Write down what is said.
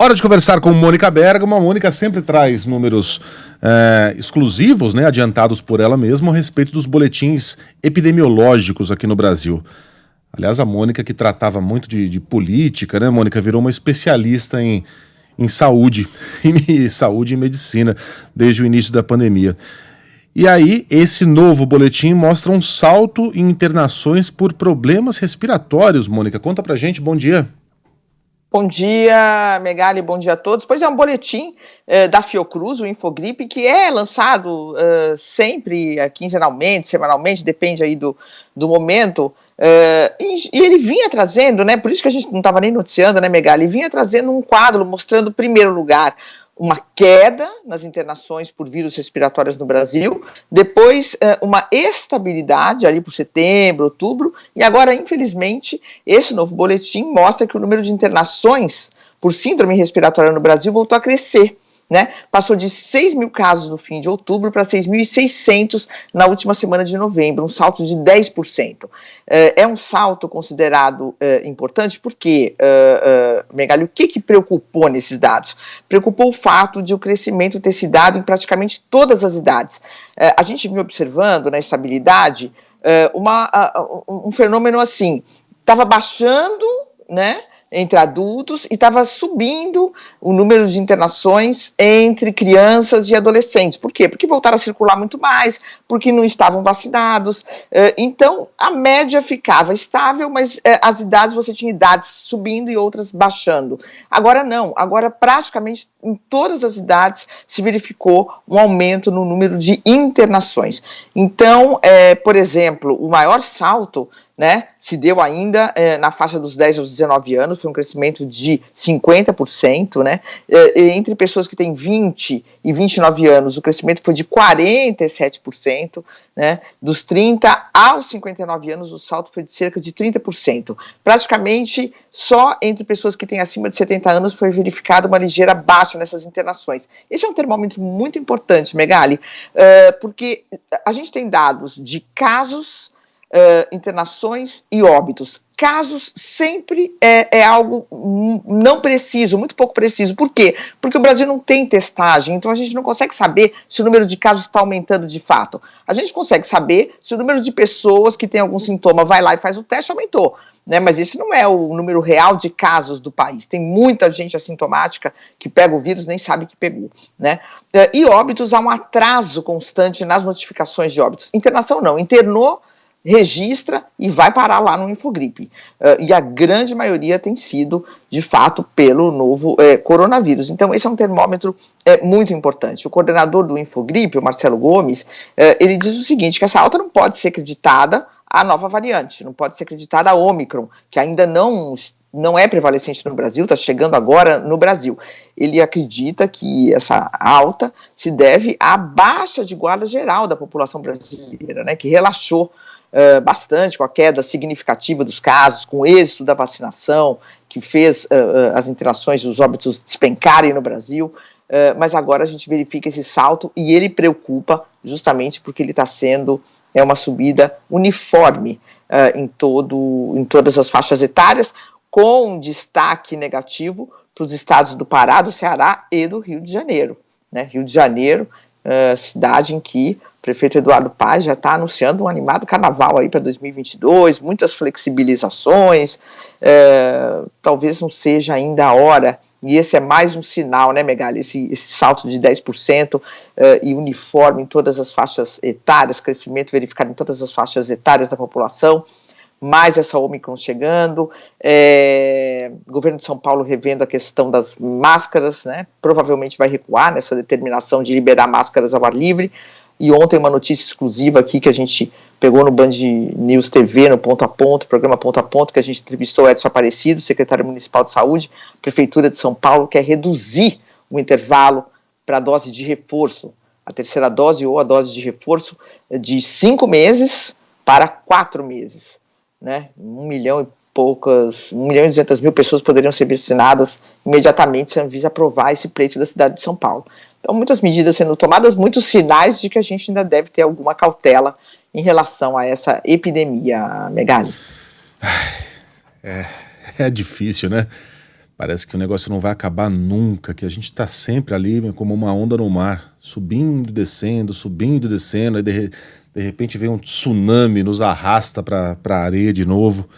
Hora de conversar com Mônica Bergamo. A Mônica sempre traz números exclusivos, né, adiantados por ela mesma, a respeito dos boletins epidemiológicos aqui no Brasil. Aliás, a Mônica, que tratava muito de política, né, Mônica, virou uma especialista em saúde, saúde e medicina, desde o início da pandemia. E aí, esse novo boletim mostra um salto em internações por problemas respiratórios. Mônica, conta pra gente, bom dia. Bom dia, Megali, bom dia a todos. Pois é, um boletim da Fiocruz, o Infogripe, que é lançado sempre, quinzenalmente, semanalmente, depende aí do momento, e ele vinha trazendo, né, por isso que a gente não estava nem noticiando, né, Megali, vinha trazendo um quadro mostrando, em primeiro lugar, uma queda nas internações por vírus respiratórios no Brasil, depois uma estabilidade ali por setembro, outubro, e agora, infelizmente, esse novo boletim mostra que o número de internações por síndrome respiratória no Brasil voltou a crescer, né? Passou de 6 mil casos no fim de outubro para 6.600 na última semana de novembro, um salto de 10%. É um salto considerado importante porque, Megali, o que preocupou nesses dados? Preocupou o fato de o crescimento ter se dado em praticamente todas as idades. A gente vinha observando na estabilidade um fenômeno assim, estava baixando, né, entre adultos e estava subindo o número de internações entre crianças e adolescentes. Por quê? Porque voltaram a circular muito mais, porque não estavam vacinados. Então, a média ficava estável, mas as idades, você tinha idades subindo e outras baixando. Agora não, agora praticamente em todas as idades se verificou um aumento no número de internações. Então, por exemplo, o maior salto, né, se deu ainda na faixa dos 10 aos 19 anos, foi um crescimento de 50%, né, entre pessoas que têm 20 e 29 anos, o crescimento foi de 47%, né, dos 30 aos 59 anos, o salto foi de cerca de 30%. Praticamente, só entre pessoas que têm acima de 70 anos foi verificada uma ligeira baixa nessas internações. Esse é um termômetro muito importante, Megali, porque a gente tem dados de casos, internações e óbitos. Casos sempre é algo não preciso, muito pouco preciso. Por quê? Porque o Brasil não tem testagem, então a gente não consegue saber se o número de casos está aumentando de fato. A gente consegue saber se o número de pessoas que tem algum sintoma vai lá e faz o teste aumentou, né? Mas esse não é o número real de casos do país. Tem muita gente assintomática que pega o vírus nem sabe que pegou, né? E óbitos, há um atraso constante nas notificações de óbitos. Internação não, internou, registra e vai parar lá no Infogripe. E a grande maioria tem sido, de fato, pelo novo coronavírus. Então, esse é um termômetro muito importante. O coordenador do Infogripe, o Marcelo Gomes, ele diz o seguinte, que essa alta não pode ser acreditada à nova variante, não pode ser acreditada à Ômicron, que ainda não é prevalecente no Brasil, está chegando agora no Brasil. Ele acredita que essa alta se deve à baixa de guarda geral da população brasileira, né, que relaxou bastante com a queda significativa dos casos, com o êxito da vacinação, que fez as internações e os óbitos despencarem no Brasil, mas agora a gente verifica esse salto e ele preocupa justamente porque ele está sendo uma subida uniforme em todas as faixas etárias, com destaque negativo para os estados do Pará, do Ceará e do Rio de Janeiro, né? Rio de Janeiro, cidade em que o prefeito Eduardo Paes já está anunciando um animado carnaval aí para 2022, muitas flexibilizações, talvez não seja ainda a hora, e esse é mais um sinal, né, Megali, esse salto de 10% e uniforme em todas as faixas etárias, crescimento verificado em todas as faixas etárias da população, mais essa Ômicron chegando, o governo de São Paulo revendo a questão das máscaras, né, provavelmente vai recuar nessa determinação de liberar máscaras ao ar livre, e ontem uma notícia exclusiva aqui que a gente pegou no Band News TV, no Ponto a Ponto, programa Ponto a Ponto, que a gente entrevistou o Edson Aparecido, secretário municipal de saúde, Prefeitura de São Paulo, quer reduzir o intervalo para a dose de reforço, a terceira dose ou a dose de reforço de 5 meses para 4 meses. Né? 1 milhão e 200 mil pessoas poderiam ser vacinadas imediatamente se a Anvisa aprovar esse pleito da cidade de São Paulo. Então, muitas medidas sendo tomadas, muitos sinais de que a gente ainda deve ter alguma cautela em relação a essa epidemia, Megali. É difícil, né? Parece que o negócio não vai acabar nunca, que a gente está sempre ali como uma onda no mar, subindo e descendo, aí de repente vem um tsunami, nos arrasta para a areia de novo.